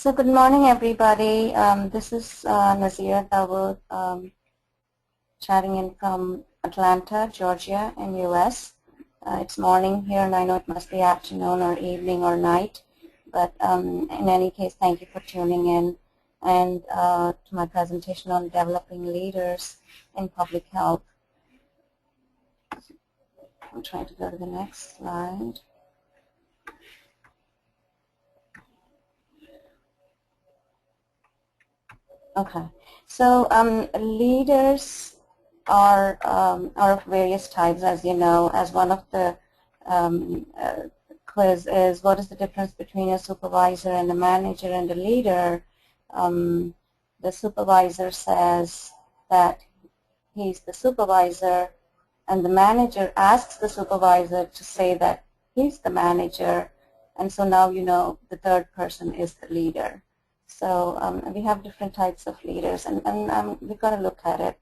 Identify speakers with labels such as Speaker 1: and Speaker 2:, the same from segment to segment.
Speaker 1: So good morning, everybody. This is Nazeera, Dawood, chatting in from Atlanta, Georgia, in U.S. It's morning here, and I know it must be afternoon or evening or night. But in any case, thank you for tuning in and to my presentation on developing leaders in public health. I'm trying to go to the next slide. Okay, so leaders are of various types, as you know. As one of the quiz is, what is the difference between a supervisor and a manager and a leader? The supervisor says that he's the supervisor, and the manager asks the supervisor to say that he's the manager, and so now you know the third person is the leader. So we have different types of leaders, and we're going to look at it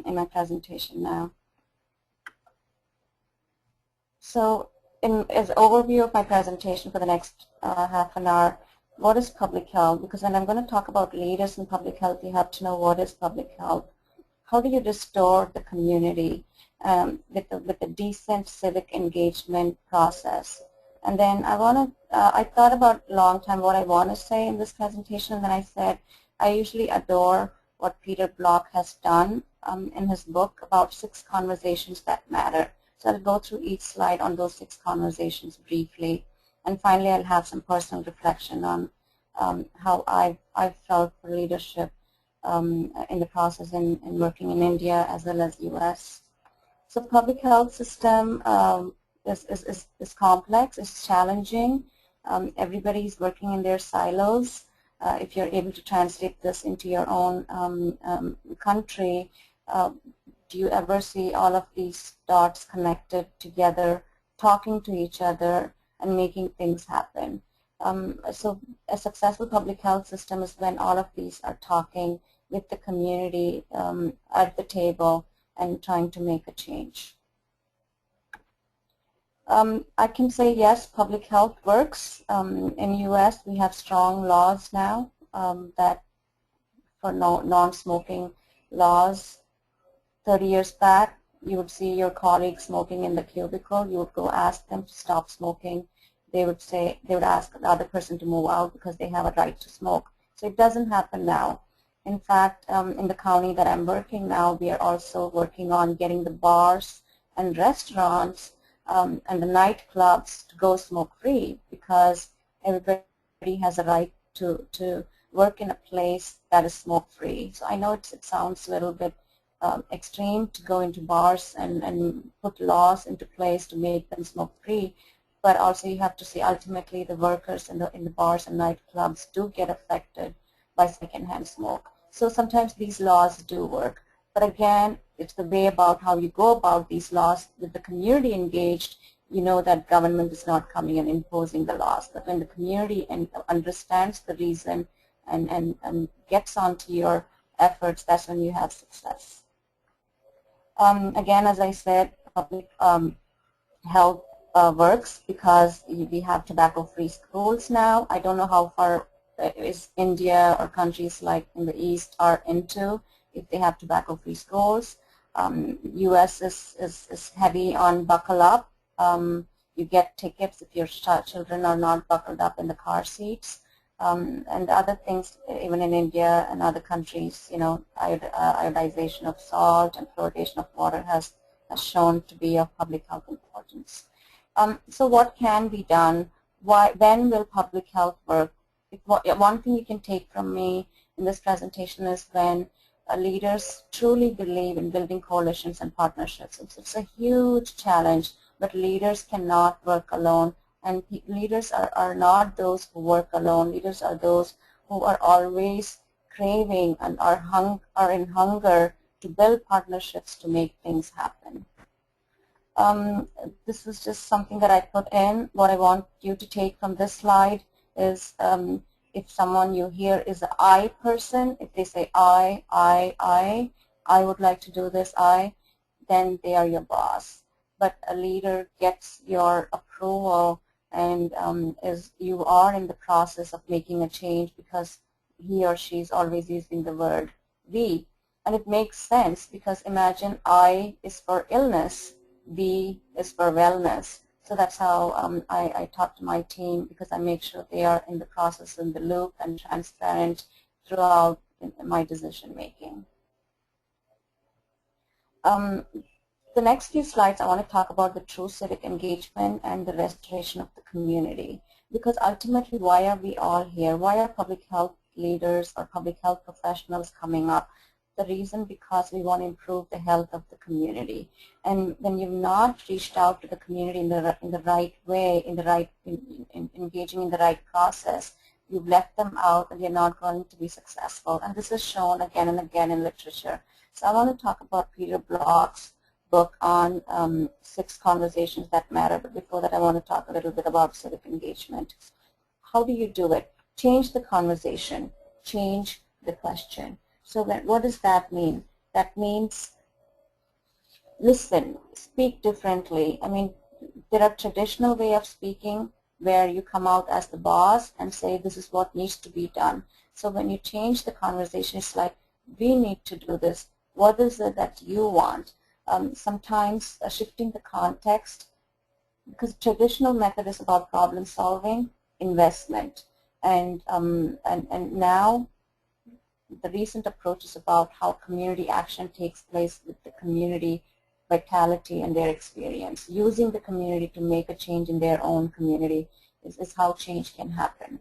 Speaker 1: in my presentation now. So as an overview of my presentation for the next half an hour, what is public health? Because when I'm going to talk about leaders in public health, you have to know what is public health. How do you restore the community with a decent civic engagement process? And then I thought about a long time what I want to say in this presentation, and then I said I usually adore what Peter Block has done in his book about 6 conversations that matter. So I'll go through each slide on those 6 conversations briefly. And finally, I'll have some personal reflection on how I've felt for leadership in the process in working in India as well as U.S. So public health system is complex, it's challenging. Everybody's working in their silos. If you're able to translate this into your own country, do you ever see all of these dots connected together, talking to each other and making things happen? So a successful public health system is when all of these are talking with the community at the table and trying to make a change. I can say yes, public health works. In U.S., we have strong laws now that for non-smoking laws. 30 years back, you would see your colleague smoking in the cubicle. You would go ask them to stop smoking. They would ask the other person to move out because they have a right to smoke. So it doesn't happen now. In fact, in the county that I'm working now, we are also working on getting the bars and restaurants and the nightclubs to go smoke-free, because everybody has a right to work in a place that is smoke-free. So I know it sounds a little bit extreme to go into bars and put laws into place to make them smoke-free, but also you have to see ultimately the workers in the bars and nightclubs do get affected by secondhand smoke. So sometimes these laws do work. But again, it's the way about how you go about these laws. With the community engaged, you know that government is not coming and imposing the laws. But when the community understands the reason and gets onto your efforts, that's when you have success. Again, as I said, public health works because we have tobacco-free schools now. I don't know how far is India or countries like in the East are into if they have tobacco-free schools. U.S. is heavy on buckle up. You get tickets if your children are not buckled up in the car seats. And other things, even in India and other countries, you know, iodization of salt and fluoridation of water has shown to be of public health importance. So what can be done? When will public health work? One thing you can take from me in this presentation is when leaders truly believe in building coalitions and partnerships. It's a huge challenge, but leaders cannot work alone. And leaders are not those who work alone. Leaders are those who are always craving and are in hunger to build partnerships to make things happen. This is just something that I put in. What I want you to take from this slide is if someone you hear is an I person, if they say I would like to do this, then they are your boss. But a leader gets your approval and is you are in the process of making a change because he or she is always using the word we. And it makes sense because imagine I is for illness, B is for wellness. So that's how I talk to my team, because I make sure they are in the process, in the loop, and transparent throughout in my decision making. The next few slides, I want to talk about the true civic engagement and the restoration of the community. Because ultimately, why are we all here? Why are public health leaders or public health professionals coming up? The reason, because we want to improve the health of the community. And when you've not reached out to the community in the right way, engaging in the right process, you've left them out and you're not going to be successful. And this is shown again and again in literature. So I want to talk about Peter Bloch's book on 6 conversations that matter. But before that, I want to talk a little bit about civic engagement. How do you do it? Change the conversation. Change the question. So what does that mean? That means listen, speak differently. I mean, there are traditional way of speaking where you come out as the boss and say this is what needs to be done. So when you change the conversation, it's like, we need to do this. What is it that you want? Sometimes shifting the context, because traditional method is about problem solving, investment, and now the recent approach is about how community action takes place with the community vitality and their experience. Using the community to make a change in their own community is how change can happen.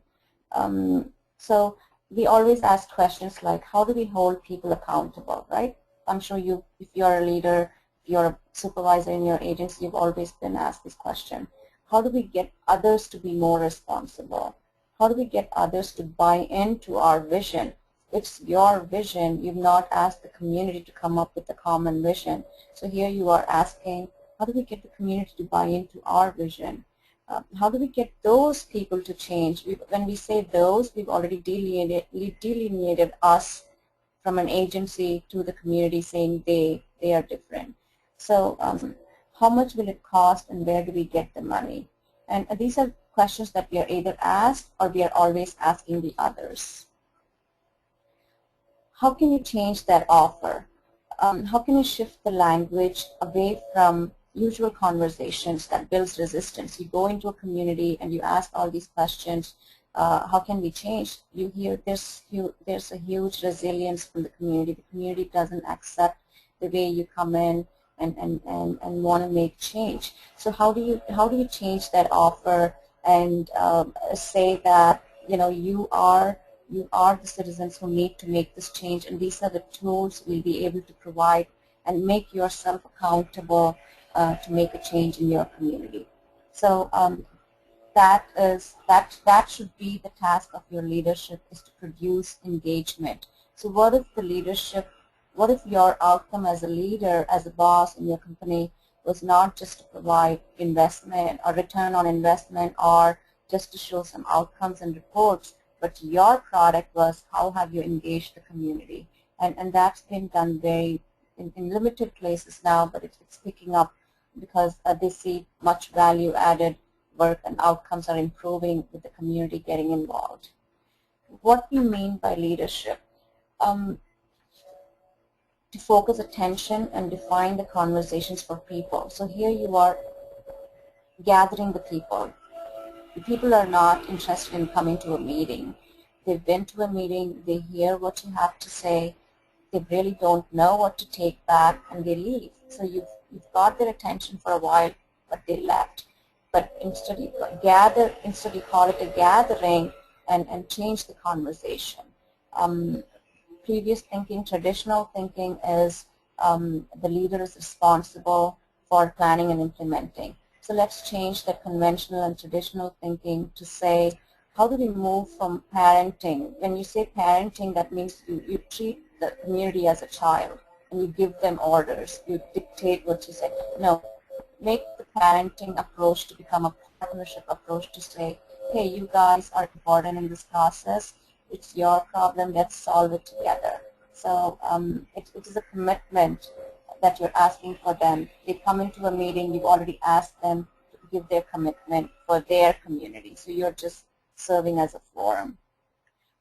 Speaker 1: So we always ask questions like, how do we hold people accountable, right? I'm sure you, if you're a leader, if you're a supervisor in your agency, you've always been asked this question. How do we get others to be more responsible? How do we get others to buy into our vision? It's your vision. You've not asked the community to come up with a common vision. So here you are asking, how do we get the community to buy into our vision? How do we get those people to change? When we say those, we've already delineated us from an agency to the community, saying they are different. So how much will it cost and where do we get the money? And these are questions that we are either asked or we are always asking the others. How can you change that offer? How can you shift the language away from usual conversations that builds resistance? You go into a community and you ask all these questions. How can we change? You hear there's a huge resilience from the community. The community doesn't accept the way you come in and want to make change. So how do you change that offer and say that you are the citizens who need to make this change, and these are the tools we'll be able to provide, and make yourself accountable to make a change in your community. So that should be the task of your leadership, is to produce engagement. So what if your outcome as a leader, as a boss in your company, was not just to provide investment or return on investment or just to show some outcomes and reports, but your product was how have you engaged the community? And that's been done very in limited places now, but it's picking up because they see much value added work and outcomes are improving with the community getting involved. What do you mean by leadership? To focus attention and define the conversations for people. So here you are gathering the people. The people are not interested in coming to a meeting. They've been to a meeting, they hear what you have to say, they really don't know what to take back, and they leave. So you've got their attention for a while, but they left. But instead you call it a gathering and change the conversation. Previous thinking, traditional thinking is the leader is responsible for planning and implementing. So let's change that conventional and traditional thinking to say, how do we move from parenting? When you say parenting, that means you treat the community as a child and you give them orders, you dictate what you say. No, make the parenting approach to become a partnership approach to say, hey, you guys are important in this process. It's your problem. Let's solve it together. So it is a commitment that you're asking for them. They come into a meeting. You've already asked them. give their commitment for their community. So you're just serving as a forum.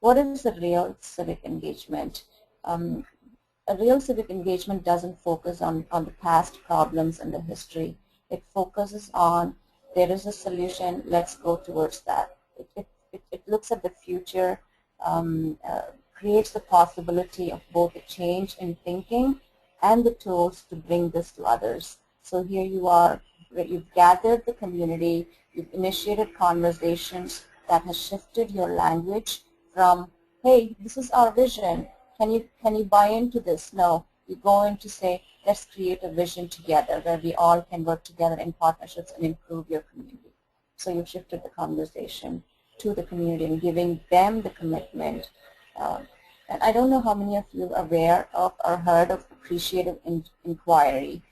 Speaker 1: What is a real civic engagement? A real civic engagement doesn't focus on the past problems and the history. It focuses on, there is a solution, let's go towards that. It looks at the future, creates the possibility of both a change in thinking and the tools to bring this to others. So here you are, you've gathered the community, you've initiated conversations that has shifted your language from, hey, this is our vision, can you buy into this? No, you go in to say, let's create a vision together where we all can work together in partnerships and improve your community. So you've shifted the conversation to the community and giving them the commitment. And I don't know how many of you are aware of or heard of appreciative inquiry.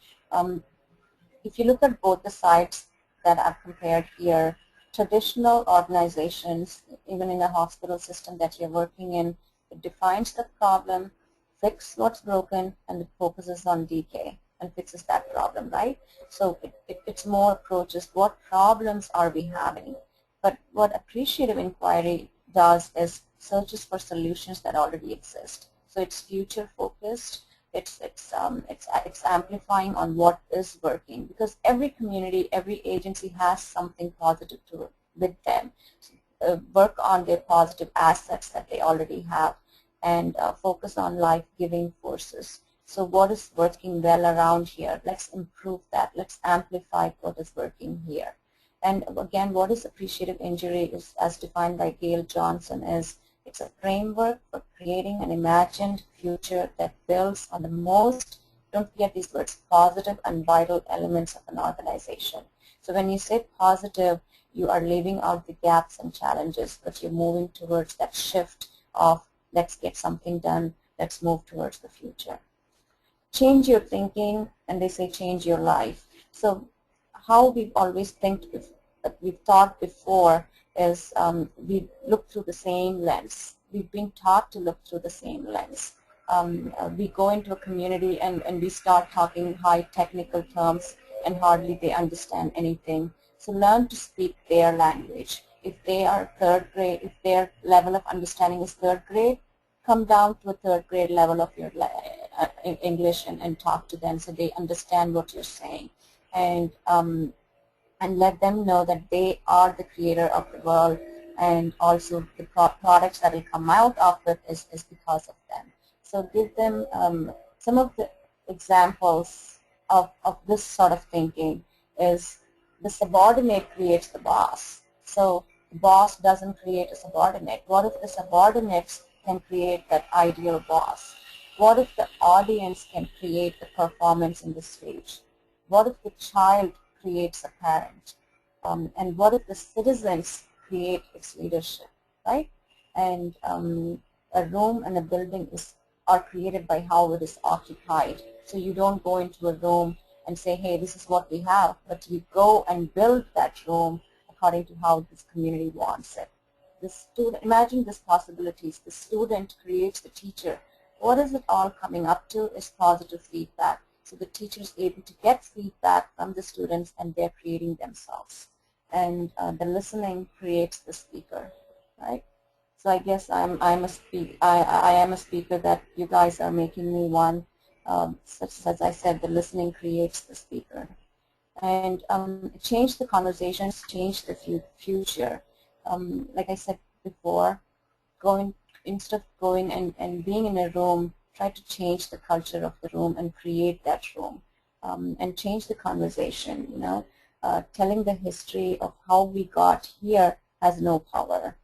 Speaker 1: If you look at both the sides that I've compared here, traditional organizations, even in a hospital system that you're working in, it defines the problem, fix what's broken, and it focuses on decay and fixes that problem, right? So it's more approaches, what problems are we having? But what appreciative inquiry does is searches for solutions that already exist. So it's future focused. It's amplifying on what is working, because every community, every agency has something positive to with them. Work on their positive assets that they already have, and focus on life-giving forces. So what is working well around here? Let's improve that. Let's amplify what is working here. And again, what is appreciative injury is, as defined by Gail Johnson, is it's a framework for creating an imagined future that builds on the most, don't forget these words, positive and vital elements of an organization. So when you say positive, you are leaving out the gaps and challenges, but you're moving towards that shift of let's get something done, let's move towards the future. Change your thinking, and they say change your life. So how we've always we've thought before is we look through the same lens. We've been taught to look through the same lens. We go into a community and we start talking high technical terms and hardly they understand anything. So learn to speak their language. If they are third grade, if their level of understanding is third grade, come down to a third grade level of your English and talk to them so they understand what you're saying. And let them know that they are the creator of the world, and also the products that will come out of it is because of them. So give them some of the examples of this sort of thinking is the subordinate creates the boss. So the boss doesn't create a subordinate. What if the subordinates can create that ideal boss? What if the audience can create the performance in the stage? What if the child creates a parent? And what if the citizens create its leadership, right? And a room and a building are created by how it is occupied. So you don't go into a room and say, hey, this is what we have, but you go and build that room according to how this community wants it. The student, imagine these possibilities. The student creates the teacher. What is it all coming up to is positive feedback. So the teacher is able to get feedback from the students and they're creating themselves. And the listening creates the speaker, right? So I guess I am a speaker that you guys are making me one. Such as I said, the listening creates the speaker. And change the conversations, change the future. Like I said before, instead of going and being in a room, try to change the culture of the room and create that room, and change the conversation. You know, telling the history of how we got here has no power.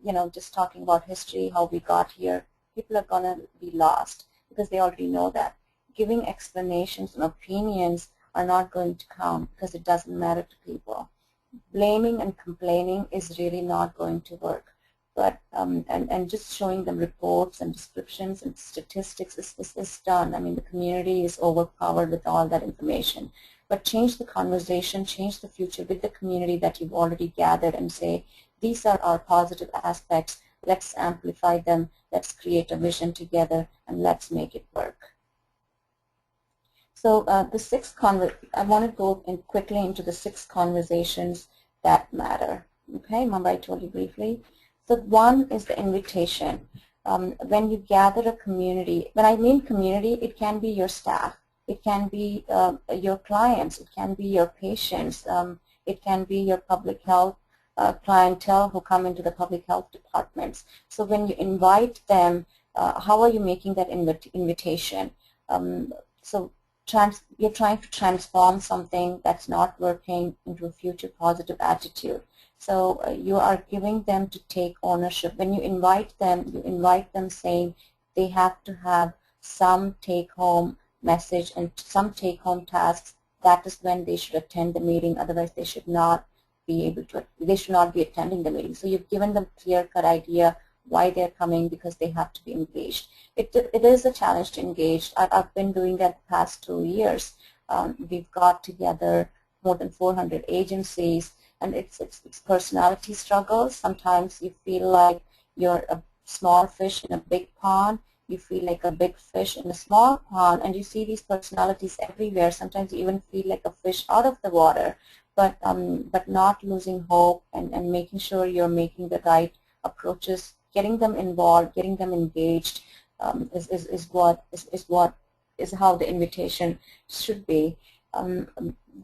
Speaker 1: You know, just talking about history, how we got here, people are going to be lost because they already know that. Giving explanations and opinions are not going to count because it doesn't matter to people. Blaming and complaining is really not going to work. But and just showing them reports and descriptions and statistics is done. I mean, the community is overpowered with all that information. But change the conversation, change the future with the community that you've already gathered and say, these are our positive aspects. Let's amplify them. Let's create a vision together and let's make it work. So I want to go in quickly into the 6 conversations that matter. Okay, remember I told you briefly. So one is the invitation. When you gather a community, when I mean community, it can be your staff, it can be your clients, it can be your patients, it can be your public health clientele who come into the public health departments. So when you invite them, how are you making that invitation? So you're trying to transform something that's not working into a future positive attitude. So you are giving them to take ownership. When you invite them saying they have to have some take-home message and some take-home tasks. That is when they should attend the meeting. Otherwise, they should not be able to. They should not be attending the meeting. So you've given them clear-cut idea why they're coming, because they have to be engaged. It is a challenge to engage. I've been doing that the past 2 years. We've got together more than 400 agencies, and it's personality struggles. Sometimes you feel like you're a small fish in a big pond. You feel like a big fish in a small pond, and you see these personalities everywhere. Sometimes you even feel like a fish out of the water, but not losing hope and making sure you're making the right approaches, getting them involved, getting them engaged is how the invitation should be. When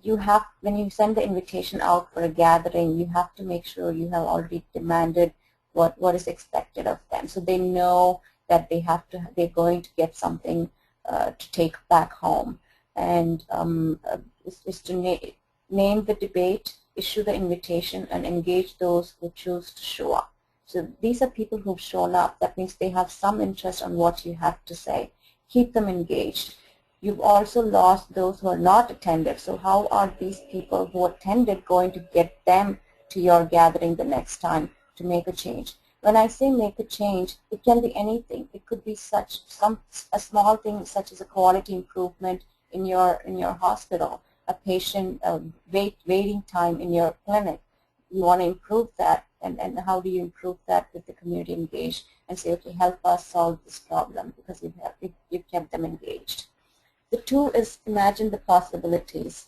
Speaker 1: you send the invitation out for a gathering, you have to make sure you have already demanded what is expected of them, so they know that they're going to get something to take back home. And is to name the debate, issue the invitation, and engage those who choose to show up. So these are people who've shown up. That means they have some interest on what you have to say. Keep them engaged. You've also lost those who are not attended. So how are these people who attended going to get them to your gathering the next time to make a change? When I say make a change, it can be anything. It could be a small thing such as a quality improvement in your hospital, a patient waiting time in your clinic. You want to improve that, and how do you improve that with the community engaged and say, okay, help us solve this problem because you've kept them engaged. The 2 is imagine the possibilities.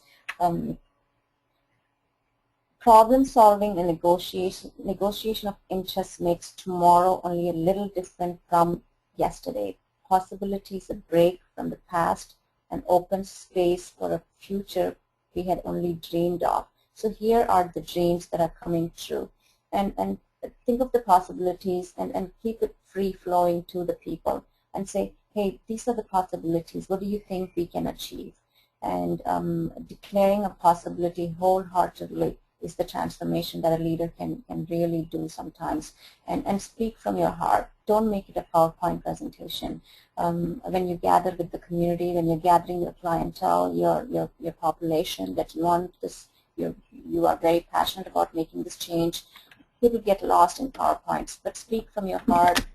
Speaker 1: Problem solving and negotiation of interests makes tomorrow only a little different from yesterday. Possibilities a break from the past and open space for a future we had only dreamed of. So here are the dreams that are coming true. And think of the possibilities and keep it free-flowing to the people and say, hey, these are the possibilities. What do you think we can achieve? And declaring a possibility wholeheartedly is the transformation that a leader can really do sometimes. And speak from your heart. Don't make it a PowerPoint presentation. When you gather with the community, when you're gathering your clientele, your population that you want this, you are very passionate about making this change, people get lost in PowerPoints. But speak from your heart,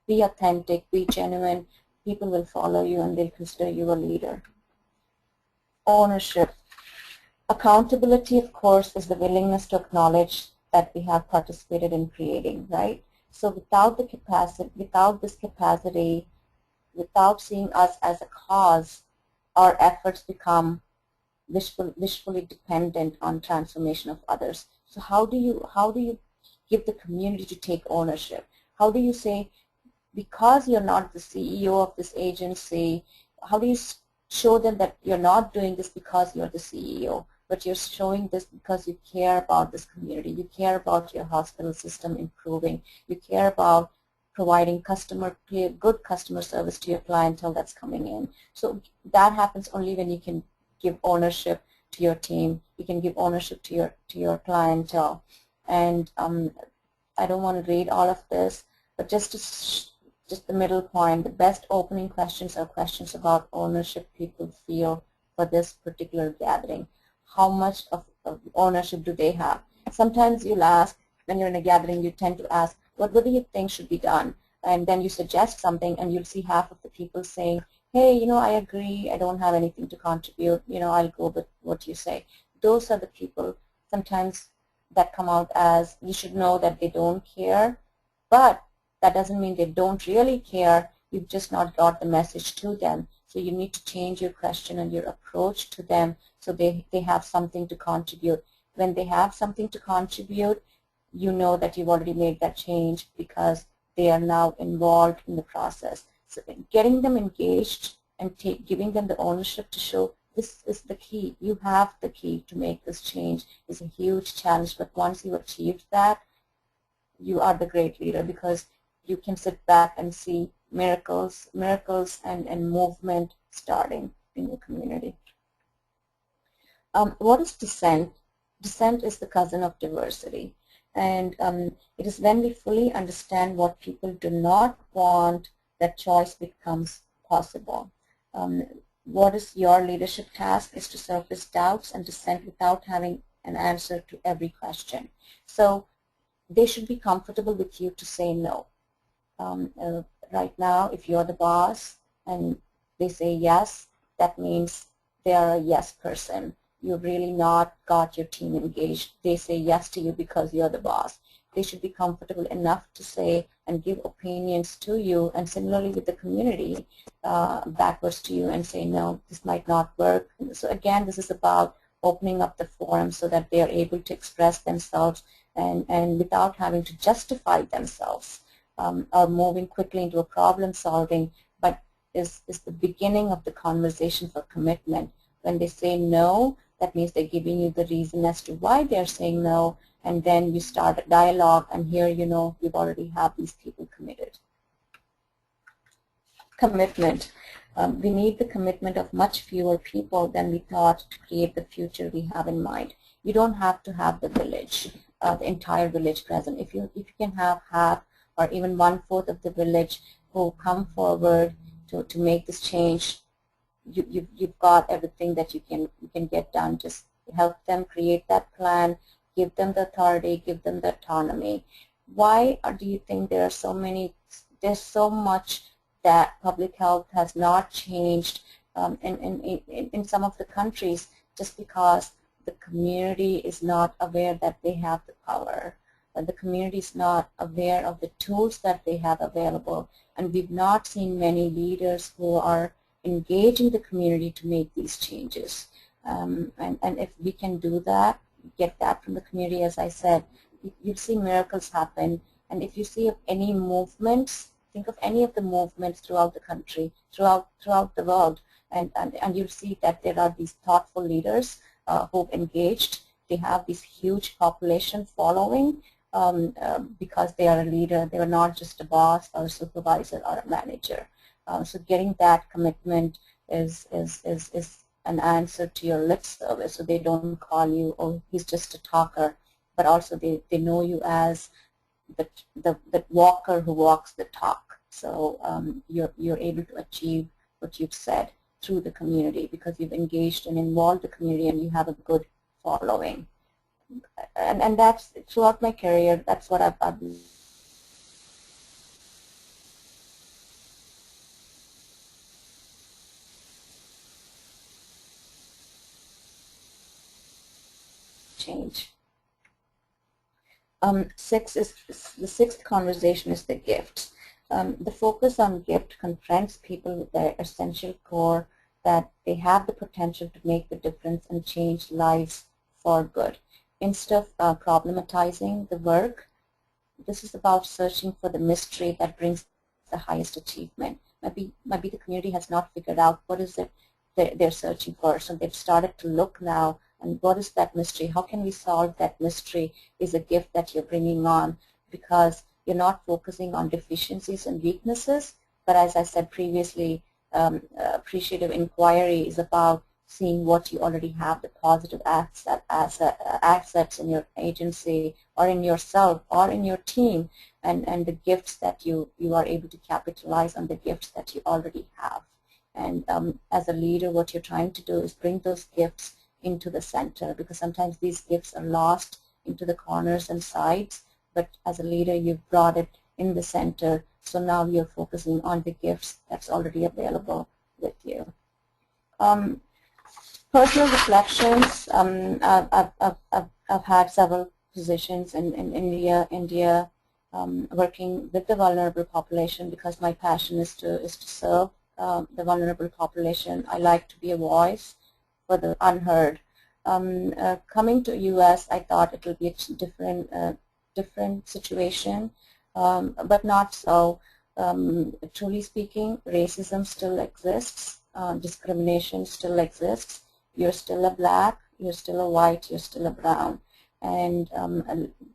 Speaker 1: be authentic, be genuine. People will follow you and they'll consider you a leader. Ownership. Accountability, of course, is the willingness to acknowledge that we have participated in creating, right? So without this capacity, without seeing us as a cause, our efforts become wishfully dependent on transformation of others. So how do you give the community to take ownership? How do you say, because you're not the CEO of this agency, how do you show them that you're not doing this because you're the CEO, but you're showing this because you care about this community, you care about your hospital system improving, you care about providing good customer service to your clientele that's coming in. So that happens only when you can give ownership to your team, you can give ownership to your clientele. And I don't want to read all of this, but just the middle point, the best opening questions are questions about ownership people feel for this particular gathering. How much of ownership do they have? Sometimes you'll ask, when you're in a gathering, you tend to ask, what do you think should be done? And then you suggest something, and you'll see half of the people saying, hey, I agree, I don't have anything to contribute, I'll go with what you say. Those are the people sometimes that come out as, you should know that they don't care, but that doesn't mean they don't really care, you've just not got the message to them. So you need to change your question and your approach to them so they have something to contribute. When they have something to contribute, you know that you've already made that change because they are now involved in the process. So getting them engaged and giving them the ownership to show this is the key. You have the key to make this change is a huge challenge, but once you achieve that, you are the great leader because you can sit back and see miracles and movement starting in your community. What is dissent? Dissent is the cousin of diversity. And it is when we fully understand what people do not want that choice becomes possible. What is your leadership task is to surface doubts and dissent without having an answer to every question. So they should be comfortable with you to say no. Right now, if you're the boss and they say yes, that means they are a yes person. You've really not got your team engaged. They say yes to you because you're the boss. They should be comfortable enough to say and give opinions to you, and similarly with the community, backwards to you and say, no, this might not work. So again, this is about opening up the forum so that they are able to express themselves and without having to justify themselves or moving quickly into a problem solving, but is the beginning of the conversation for commitment. When they say no, that means they're giving you the reason as to why they're saying no, and then you start a dialogue, and here you know you've already have these people committed. Commitment. We need the commitment of much fewer people than we thought to create the future we have in mind. You don't have to have the village, the entire village present. If you can have half or even 1/4 of the village who come forward to make this change, you've got everything that you can get done. Just help them create that plan, give them the authority, give them the autonomy. Why do you think there's so much that public health has not changed in some of the countries? Just because the community is not aware that they have the power. The community is not aware of the tools that they have available, and we've not seen many leaders who are engaging the community to make these changes. And if we can do that, get that from the community, as I said, you'll see miracles happen. And if you see any movements, think of any of the movements throughout the country, throughout the world, and you'll see that there are these thoughtful leaders who've engaged. They have this huge population following because they are a leader. They are not just a boss or a supervisor or a manager. So getting that commitment is an answer to your lip service, so they don't call you, oh, he's just a talker, but also they know you as the walker who walks the talk. So you're able to achieve what you've said through the community because you've engaged and involved the community and you have a good following. And that's throughout my career, that's what I've change. The sixth conversation is the gift. The focus on gift confronts people with their essential core that they have the potential to make the difference and change lives for good. Instead of problematizing the work, this is about searching for the mystery that brings the highest achievement. Maybe the community has not figured out what is it they're searching for, so they've started to look now. And what is that mystery? How can we solve that mystery is a gift that you're bringing on, because you're not focusing on deficiencies and weaknesses, but as I said previously, appreciative inquiry is about seeing what you already have, the positive assets in your agency or in yourself or in your team, and the gifts that you are able to capitalize on the gifts that you already have. And as a leader, what you're trying to do is bring those gifts into the center, because sometimes these gifts are lost into the corners and sides, but as a leader you've brought it in the center, so now you're focusing on the gifts that's already available with you. Personal reflections, I've had several positions in India working with the vulnerable population because my passion is to serve vulnerable population. I like to be a voice for the unheard. Coming to US, I thought it will be a different situation, but not so. Truly speaking, racism still exists, discrimination still exists. You're still a black, you're still a white, you're still a brown. And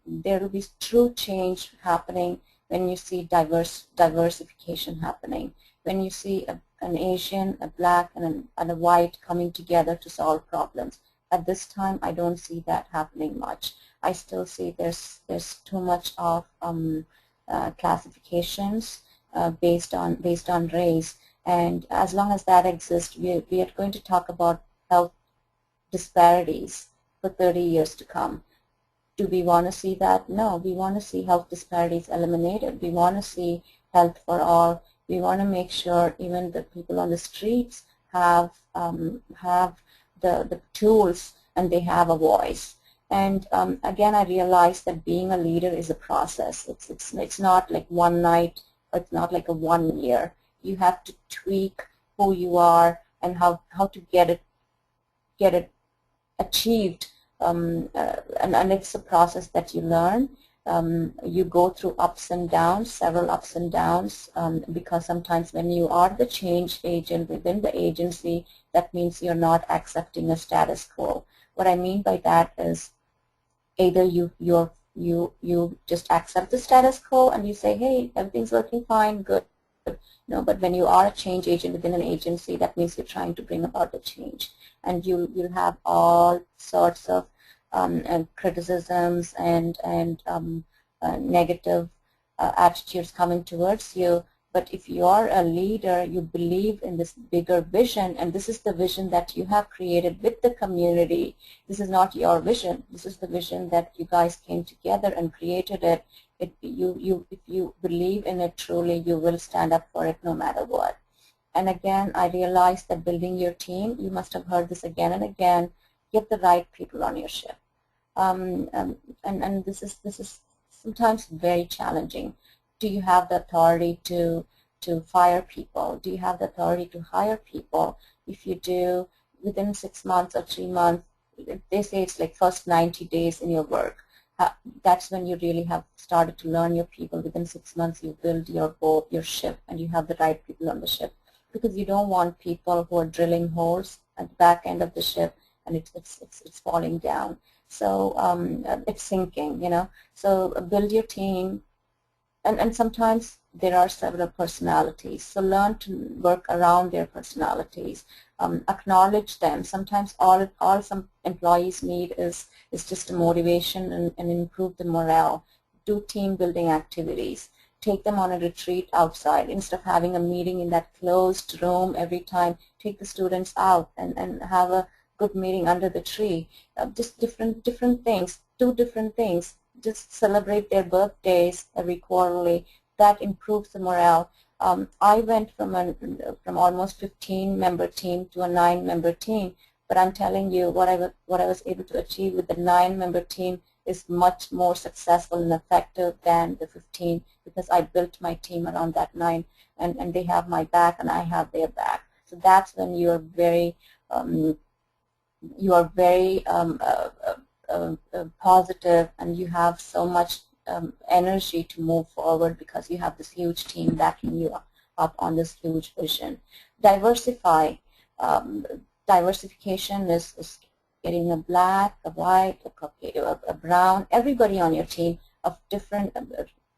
Speaker 1: there will be true change happening when you see diversification happening, when you see an Asian, a black, and a white coming together to solve problems. At this time, I don't see that happening much. I still see there's too much of classifications based on race, and as long as that exists, we are going to talk about health disparities for 30 years to come. Do we want to see that? No, we want to see health disparities eliminated. We want to see health for all. We want to make sure even the people on the streets have the tools and they have a voice. And again, I realized that being a leader is a process. It's not like one night, or it's not like a 1 year. You have to tweak who you are and how to get it achieved. And it's a process that you learn. You go through ups and downs, several ups and downs, because sometimes when you are the change agent within the agency, that means you're not accepting a status quo. What I mean by that is either you just accept the status quo and you say, hey, everything's working fine, good. No, but when you are a change agent within an agency, that means you're trying to bring about the change. And you'll have all sorts of criticisms and negative attitudes coming towards you. But if you are a leader, you believe in this bigger vision, and this is the vision that you have created with the community. This is not your vision. This is the vision that you guys came together and created it. If you believe in it truly, you will stand up for it no matter what. And again, I realized that building your team, you must have heard this again and again, get the right people on your ship. And this is sometimes very challenging. Do you have the authority to fire people? Do you have the authority to hire people? If you do, within 6 months or 3 months, they say it's like first 90 days in your work. That's when you really have started to learn your people. Within 6 months, you build your boat, your ship, and you have the right people on the ship. Because you don't want people who are drilling holes at the back end of the ship and it's falling down. So it's sinking, you know. So build your team. And sometimes there are several personalities, so learn to work around their personalities. Acknowledge them. Sometimes all some employees need is just a motivation and improve the morale. Do team building activities. Take them on a retreat outside. Instead of having a meeting in that closed room every time, take the students out and have a good meeting under the tree. Just different things. Do different things. Just celebrate their birthdays every quarterly. That improves the morale. I went from almost 15-member team to a 9-member team, but I'm telling you what I was able to achieve with the 9-member team is much more successful and effective than the 15 because I built my team around that 9, and they have my back and I have their back. So that's when you are very positive, and you have so much energy to move forward because you have this huge team backing you up on this huge vision. Diversify. Diversification is getting a black, a white, a brown, everybody on your team of different,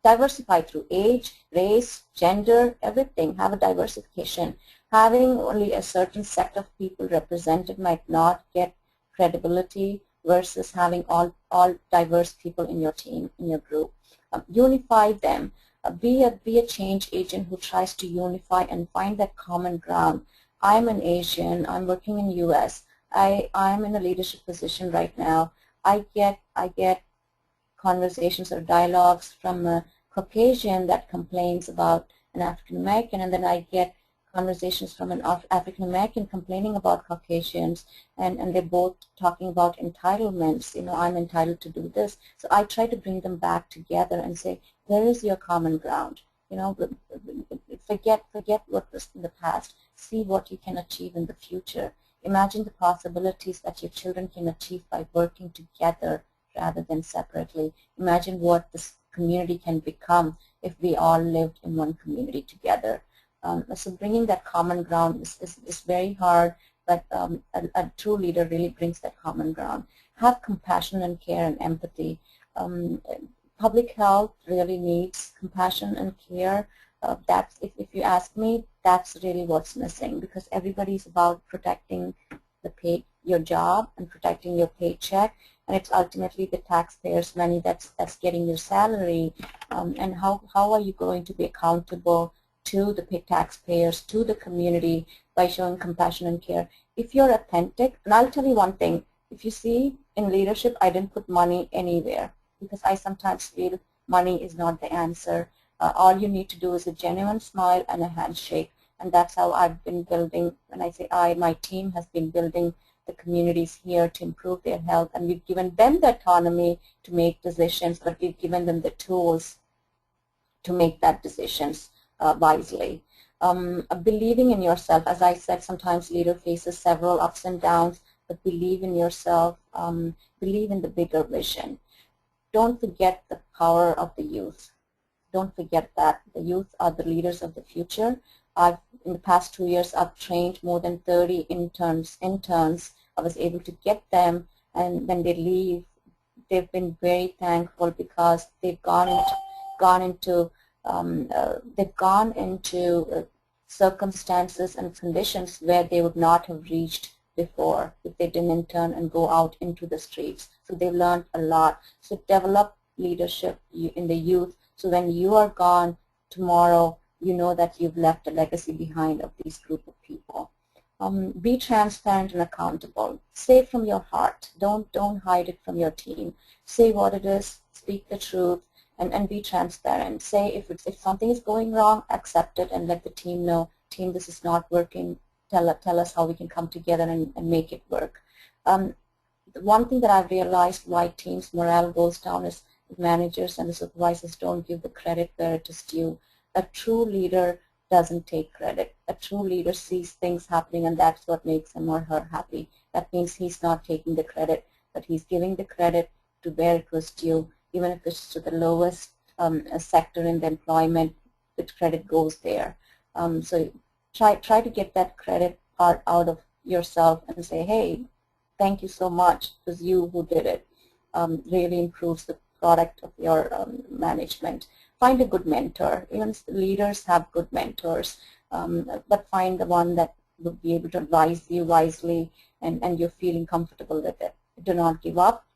Speaker 1: diversify through age, race, gender, everything. Have a diversification. Having only a certain set of people represented might not get credibility versus having all diverse people in your team, in your group. Unify them. Be a change agent who tries to unify and find that common ground. I'm an Asian. I'm working in U.S. I'm in a leadership position right now. I get conversations or dialogues from a Caucasian that complains about an African American, and then I get conversations from an African American complaining about Caucasians, and they're both talking about entitlements. You know, I'm entitled to do this. So I try to bring them back together and say, where is your common ground? You know, forget what was in the past. See what you can achieve in the future. Imagine the possibilities that your children can achieve by working together rather than separately. Imagine what this community can become if we all lived in one community together. So bringing that common ground is very hard, but a true leader really brings that common ground. Have compassion and care and empathy. Public health really needs compassion and care. That's, if you ask me, that's really what's missing, because everybody's about protecting your job and protecting your paycheck, and it's ultimately the taxpayers' money that's getting your salary. And how are you going to be accountable to the taxpayers, to the community, by showing compassion and care? If you're authentic, and I'll tell you one thing, if you see in leadership, I didn't put money anywhere, because I sometimes feel money is not the answer. All you need to do is a genuine smile and a handshake, and that's how I've been building. When I say I, my team has been building the communities here to improve their health, and we've given them the autonomy to make decisions, but we've given them the tools to make that decisions wisely. Believing in yourself, as I said, sometimes leader faces several ups and downs, but believe in yourself, believe in the bigger vision. Don't forget the power of the youth. Don't forget that the youth are the leaders of the future. In the past 2 years, I've trained more than 30 interns. I was able to get them, and when they leave, they've been very thankful, because they've gone into circumstances and conditions where they would not have reached before if they didn't intern and go out into the streets. So they've learned a lot. So develop leadership in the youth, so when you are gone tomorrow, you know that you've left a legacy behind of this group of people. Be transparent and accountable. Say from your heart. Don't hide it from your team. Say what it is. Speak the truth, and be transparent. Say if something is going wrong, accept it and let the team know. Team, this is not working. Tell us how we can come together and make it work. One thing that I've realized why teams' morale goes down is managers and the supervisors don't give the credit where it is due. A true leader doesn't take credit. A true leader sees things happening, and that's what makes him or her happy. That means he's not taking the credit, but he's giving the credit to where it was due. Even if it's to the lowest sector in the employment, the credit goes there. So try to get that credit part out of yourself and say, hey, thank you so much, it was you who did it. Really improves the product of your management. Find a good mentor. Even leaders have good mentors, but find the one that will be able to advise you wisely, and you're feeling comfortable with it. Do not give up.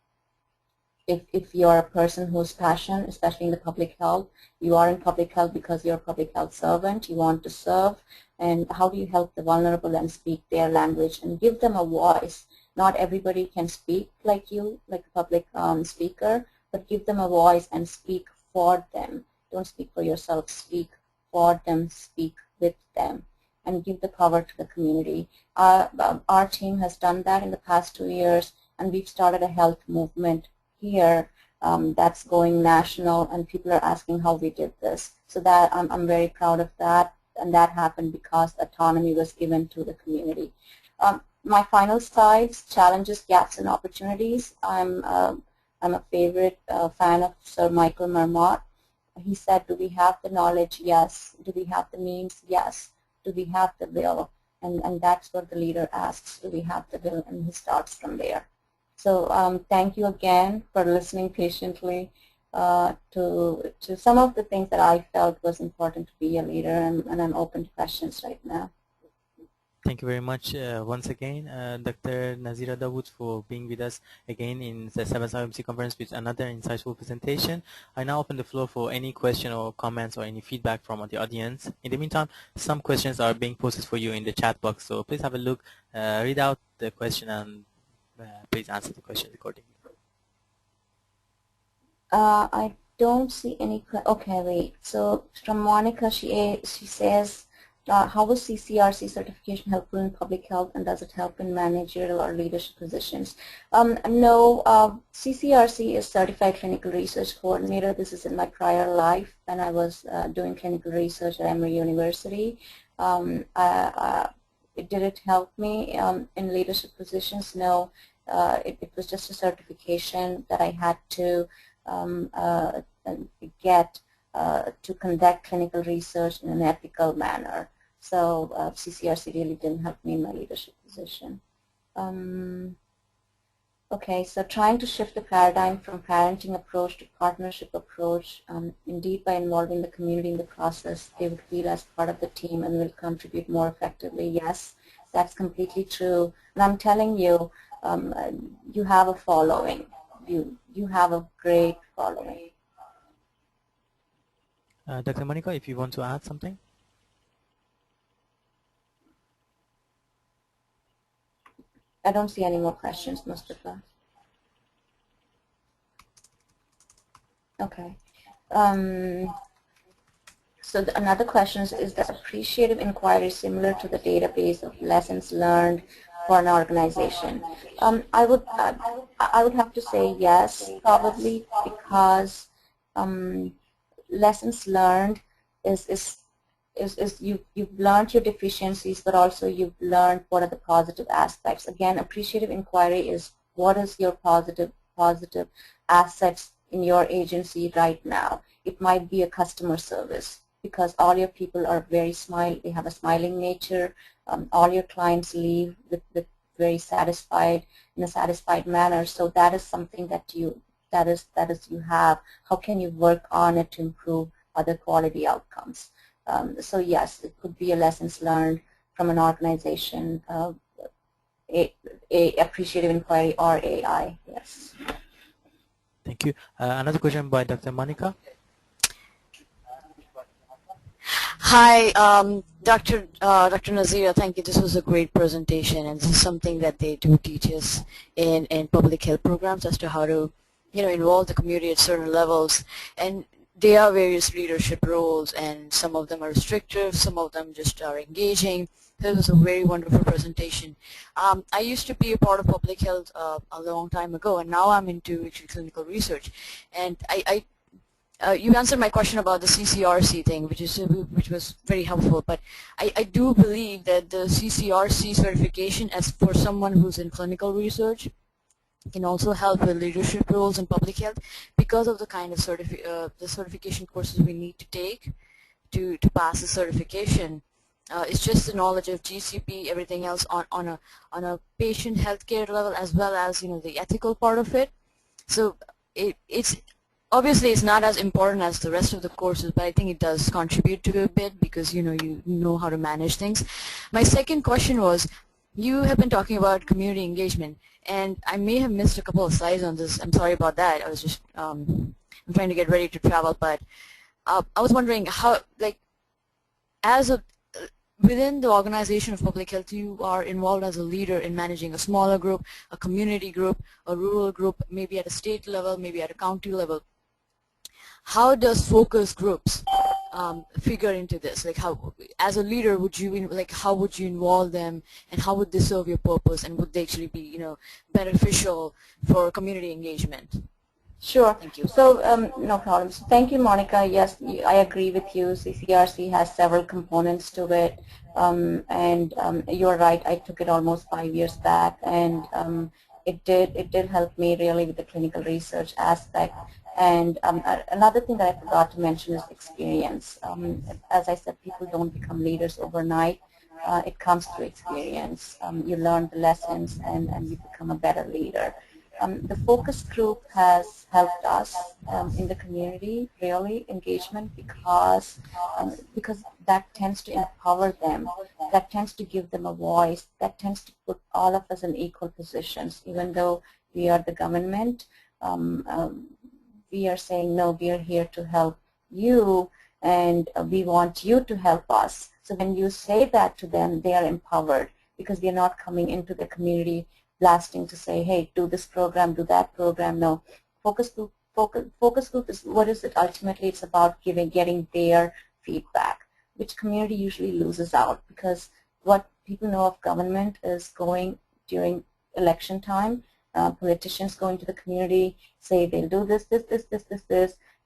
Speaker 1: If you're a person who's passionate, especially in the public health, you are in public health because you're a public health servant, you want to serve, and how do you help the vulnerable and speak their language and give them a voice? Not everybody can speak like you, like a public speaker, but give them a voice and speak for them. Don't speak for yourself, speak for them, speak with them, and give the power to the community. Our team has done that in the past 2 years, and we've started a health movement here that's going national, and people are asking how we did this. So that I'm very proud of that, and that happened because autonomy was given to the community. My final slides: challenges, gaps, and opportunities. I'm a favorite fan of Sir Michael Marmot. He said, do we have the knowledge? Yes. Do we have the means? Yes. Do we have the will? And that's what the leader asks. Do we have the will? And he starts from there. So thank you again for listening patiently to some of the things that I felt was important to be a leader, and I'm open to questions right now.
Speaker 2: Thank you very much once again, Dr. Nazeera Dawood, for being with us again in the 7th IOMC conference with another insightful presentation. I now open the floor for any question or comments or any feedback from the audience. In the meantime, some questions are being posted for you in the chat box, so please have a look, read out the question, and please answer the question accordingly.
Speaker 1: I don't see any. Okay, wait. So from Monica, she says, how is CCRC certification helpful in public health, and does it help in managerial or leadership positions? No, CCRC is Certified Clinical Research Coordinator. This is in my prior life when I was doing clinical research at Emory University. Did it help me in leadership positions? No, it was just a certification that I had to get to conduct clinical research in an ethical manner. So CCRC really didn't help me in my leadership position. Okay, so trying to shift the paradigm from parenting approach to partnership approach, indeed by involving the community in the process, they would feel as part of the team and will contribute more effectively. Yes, that's completely true. And I'm telling you, you have a following. You have a great following.
Speaker 2: Dr. Monica, if you want to add something.
Speaker 1: I don't see any more questions, Mustafa. Okay. So another question is the appreciative inquiry similar to the database of lessons learned for an organization? I would have to say yes, probably, because lessons learned is you've learned your deficiencies, but also you've learned what are the positive aspects. Again, appreciative inquiry is what is your positive assets in your agency right now. It might be a customer service because all your people are very they have a smiling nature. All your clients leave with very satisfied, in a satisfied manner. So that is something that you have. How can you work on it to improve other quality outcomes? So yes, it could be a lessons learned from an organization, a appreciative inquiry or AI. Yes.
Speaker 2: Thank you. Another question by Dr. Monica.
Speaker 3: Hi, Dr. Nazeera, thank you. This was a great presentation, and this is something that they do teach us in public health programs as to how to, involve the community at certain levels. And there are various leadership roles, and some of them are restrictive, some of them just are engaging. This was a very wonderful presentation. I used to be a part of public health a long time ago, and now I'm into actually clinical research. And you answered my question about the CCRC thing, which was very helpful. But I do believe that the CCRC certification, as for someone who's in clinical research, can also help with leadership roles in public health because of the kind of the certification courses we need to take to pass the certification. It's just the knowledge of GCP, everything else on a patient healthcare level, as well as the ethical part of it. So it's obviously it's not as important as the rest of the courses, but I think it does contribute to a bit because you know how to manage things. My second question was, you have been talking about community engagement, and I may have missed a couple of slides on this. I'm sorry about that. I was just I'm trying to get ready to travel, but I was wondering how, within the organization of public health, you are involved as a leader in managing a smaller group, a community group, a rural group, maybe at a state level, maybe at a county level. How does focus groups figure into this? Like, how, as a leader, how would you involve them, and how would they serve your purpose, and would they actually be, beneficial for community engagement?
Speaker 1: Sure.
Speaker 3: Thank you.
Speaker 1: So no problem. So thank you, Monica. Yes, I agree with you. CCRC has several components to it, and you're right. I took it almost 5 years back, and it did help me really with the clinical research aspect. And another thing that I forgot to mention is experience. As I said, people don't become leaders overnight. It comes through experience. You learn the lessons, and you become a better leader. The focus group has helped us in the community, really, engagement, because that tends to empower them, that tends to give them a voice, that tends to put all of us in equal positions. Even though we are the government, we are saying, no, we are here to help you, and we want you to help us. So when you say that to them, they are empowered because they're not coming into the community blasting to say, hey, do this program, do that program. No, focus group is, what is it? Ultimately, it's about getting their feedback. which community usually loses out, because what people know of government is going during election time. Politicians go into the community, say they'll do this,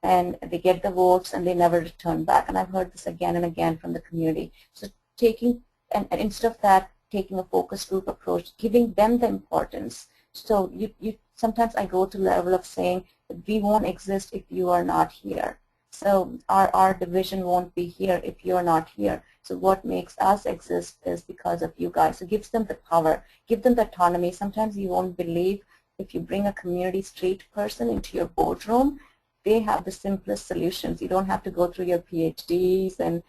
Speaker 1: and they get the votes and they never return back. And I've heard this again and again from the community. So taking, and instead of that, taking a focus group approach, giving them the importance. So sometimes I go to the level of saying that we won't exist if you are not here. So our division won't be here if you're not here. So what makes us exist is because of you guys. So it gives them the power, give them the autonomy. Sometimes you won't believe, if you bring a community street person into your boardroom, they have the simplest solutions. You don't have to go through your PhDs and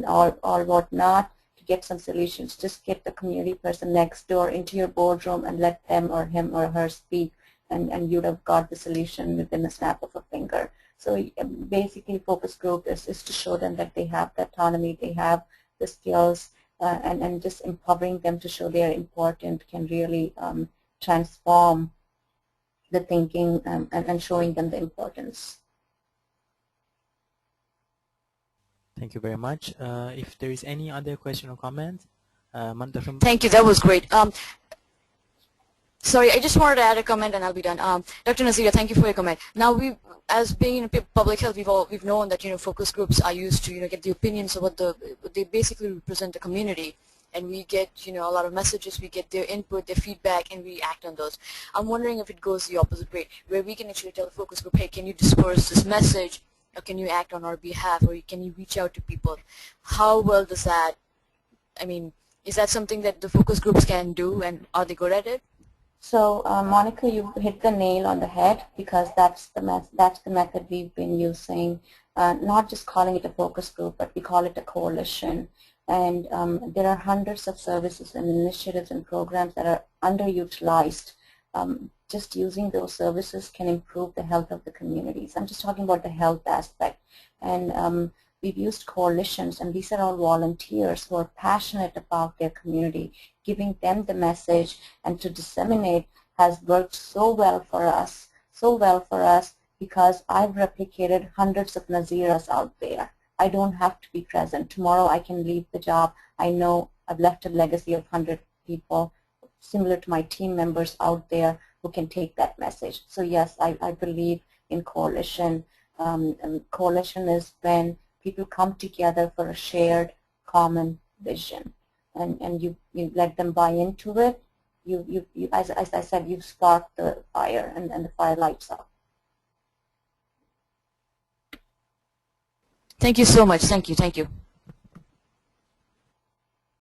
Speaker 1: or whatnot to get some solutions. Just get the community person next door into your boardroom and let them or him or her speak, and you'd have got the solution within a snap of a finger. So basically focus group is to show them that they have the autonomy, they have the skills, and just empowering them to show they are important can really transform the thinking and showing them the importance.
Speaker 2: Thank you very much. If there is any other question or comment,
Speaker 3: Thank you, that was great. Sorry, I just wanted to add a comment and I'll be done. Dr. Nazeera, thank you for your comment. Now, as being in public health, we've known that focus groups are used to get the opinions of what they basically represent the community, and we get a lot of messages, we get their input, their feedback, and we act on those. I'm wondering if it goes the opposite way, where we can actually tell the focus group, hey, can you disperse this message, or can you act on our behalf, or can you reach out to people? How well does that? I mean, is that something that the focus groups can do, and are they good at it?
Speaker 1: So, Monica, you hit the nail on the head, because that's the method we've been using. Not just calling it a focus group, but we call it a coalition. And there are hundreds of services and initiatives and programs that are underutilized. Just using those services can improve the health of the communities. I'm just talking about the health aspect. And we've used coalitions, and these are all volunteers who are passionate about their community. Giving them the message and to disseminate has worked so well for us, because I've replicated hundreds of Nazeeras out there. I don't have to be present. Tomorrow I can leave the job. I know I've left a legacy of 100 people similar to my team members out there who can take that message. So yes, I believe in coalition. And coalition is when people come together for a shared common vision, and you let them buy into it. As I said, you spark the fire, and the fire lights up.
Speaker 3: Thank you so much. Thank you.